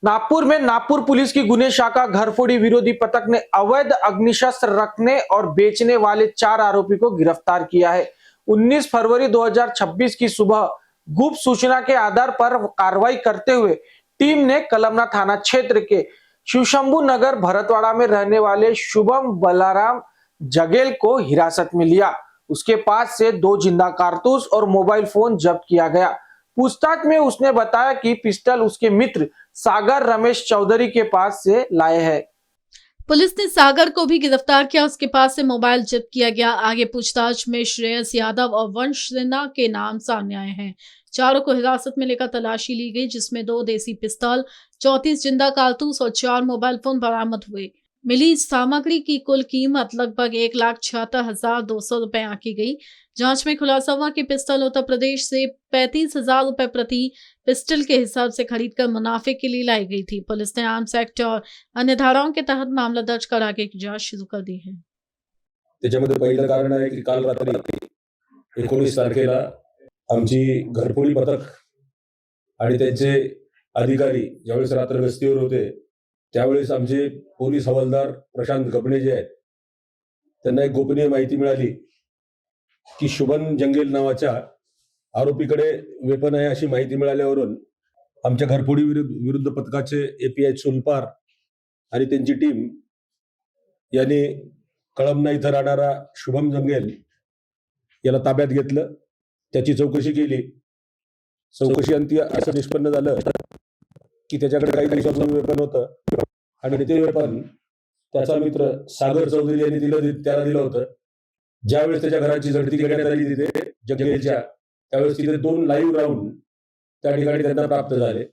नागपुर में नागपुर पुलिस की गुने शाखा घरफोड़ी विरोधी पथक ने अवैध अग्निशस्त्र रखने और बेचने वाले 4 आरोपी को गिरफ्तार किया है। 19 फरवरी 2026 की सुबह गुप्त सूचना के आधार पर कार्रवाई करते हुए टीम ने कलमना थाना क्षेत्र के शिवशंभू नगर भरतवाड़ा में रहने वाले शुभम बलाराम जगेल को हिरासत में लिया। उसके पास से 2 जिंदा कारतूस और मोबाइल फोन जब्त किया गया। पूछताछ में उसने बताया कि पिस्टल उसके मित्र सागर रमेश चौधरी के पास से लाए हैं। पुलिस ने सागर को भी गिरफ्तार किया। उसके पास से मोबाइल जब्त किया गया। आगे पूछताछ में श्रेयस यादव और वंश सिन्हा के नाम सामने आए हैं। चारों को हिरासत में लेकर तलाशी ली गई, जिसमें 2 देसी पिस्तौल, 34 जिंदा कारतूस और 4 मोबाइल फोन बरामद हुए। मिली सामग्री की कुल कीमत लगभग 1,76,200 रुपए आंकी गई। जांच में खुलासा हुआ कि पिस्टल उत्तर प्रदेश से 35,000 रुपए प्रति पिस्टल के हिसाब से खरीदकर मुनाफे के लिए लाई गई थी। पुलिस ने आर्म्स एक्ट और अन्य धाराओं के तहत मामला दर्ज कर आगे की जांच शुरू कर दी है। त्याच्यामध्ये पहिलं कारण आहे की काल रात्री 19 तारखेला आमची घरफोडी पथक आणि त्यांचे अधिकारी ज्यावेळेस रात्र गस्तीवर होते त्यावेळेस आमचे पोलीस हवालदार प्रशांत गबणे जे आहेत त्यांना एक गोपनीय माहिती मिळाली की शुभम जंगेल नावाच्या आरोपीकडे वेपन आहे अशी माहिती मिळाल्यावरून आमच्या घरफोडी विरुद्ध पथकाचे एपीआय सुलपार आणि त्यांची टीम यांनी कळमना इथं राहणारा शुभम जंगेल याला ताब्यात घेतलं। त्याची चौकशी केली। चौकशी असं निष्पन्न झालं की त्याच्याकडे काही दिवसापूर्वी वेपन होतं आणि ते वेपन त्याचा मित्र सागर चौधरी यांनी त्याला दिलं होतं। ज्यावेळेस त्याच्या घराची झडती घेण्यात आली तिथे जंगेलच्या, त्यावेळेस तिथे 2 लाईव्ह राऊंड त्या ठिकाणी त्यांना प्राप्त झाले।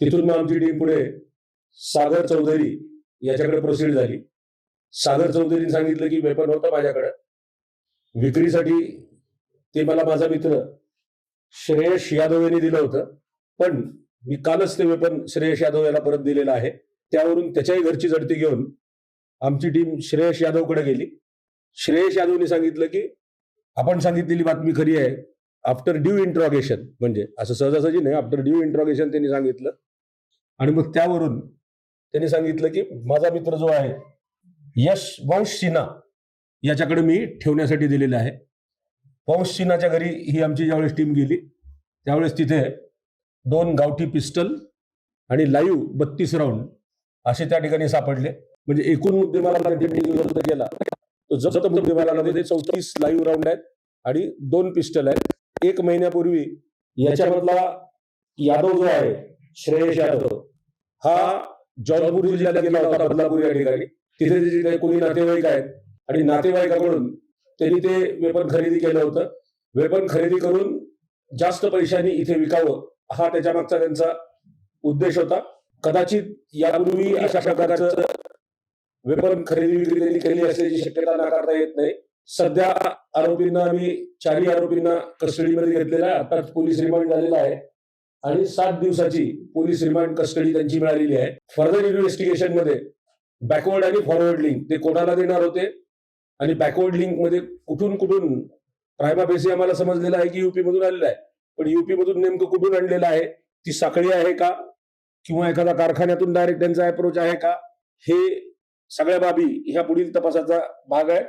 तिथून मग आमची टीम पुढे सागर चौधरी याच्याकडे प्रोसीड झाली। सागर चौधरीने सांगितलं की वेपन होतं माझ्याकडे विक्रीसाठी, ते मला माझा मित्र श्रेयस यादव यांनी दिलं होतं, पण मी कालच ते वेपन श्रेयस यादव याला परत दिलेलं आहे। त्यावरून त्याच्याही घरची झडती घेऊन आमची टीम श्रेयस यादवकडे गेली। श्रेयस यादवने सांगितलं की आपण सांगितलेली बातमी खरी आहे। आफ्टर ड्यू इंट्रॉगेशन, म्हणजे असं सहजासहजी नाही, आफ्टर ड्यू इंट्रॉगेशन त्यांनी सांगितलं आणि मग त्यावरून त्यांनी सांगितलं की माझा मित्र जो आहे यश वंश सिन्हा याच्याकडे मी ठेवण्यासाठी दिलेलं आहे। वंश सिन्हाच्या घरी ही आमची ज्यावेळेस टीम गेली त्यावेळेस तिथे 2 गावठी पिस्टल आणि लाईव्ह 32 राऊंड असे त्या ठिकाणी सापडले। म्हणजे एकूण मुद्देमाल जप्त केला तो जप्त मुद्देमालामध्ये 34 लाईव्ह राऊंड आहेत आणि 2 पिस्टल आहेत। 1 महिन्यापूर्वी याच्यामधला यादव जो आहे श्रेयस यादव हा जौनपूर जिल्ह्याला गेला होता, बदलापूर या ठिकाणी। तिथे त्याचे कोणी नातेवाईक आहेत आणि नातेवाईकाकडून त्यांनी ते वेपन खरेदी केलं होतं। वेपन खरेदी करून जास्त पैशांनी इथे विकावं हा त्याच्या मागचा त्यांचा उद्देश होता। कदाचित यापूर्वी अशा प्रकारचं वेपन खरेदी विक्री त्यांनी केली असल्याची शक्यता नाकारता येत नाही। सध्या आरोपींना आम्ही 4 आरोपींना कस्टडीमध्ये घेतलेला आहे। आता पोलीस रिमांड झालेला आहे आणि 7 दिवसाची पोलीस रिमांड कस्टडी त्यांची मिळालेली आहे। फर्दर इन्व्हेस्टिगेशन मध्ये बॅकवर्ड आणि फॉरवर्ड लिंक ते कोणाला देणार होते आणि बॅकवर्ड लिंक मध्ये कुठून प्रायमा फेसी आम्हाला समजलेलं आहे की यूपी मधून आलेला आहे, पण यूपी मधून नेमकं कुठून आणलेलं आहे, ती साखळी आहे का किंवा एखादा कारखान्यातून डायरेक्ट त्यांचा अप्रोच आहे का, हे सगळ्या बाबी ह्या पुढील तपासाचा भाग आहे।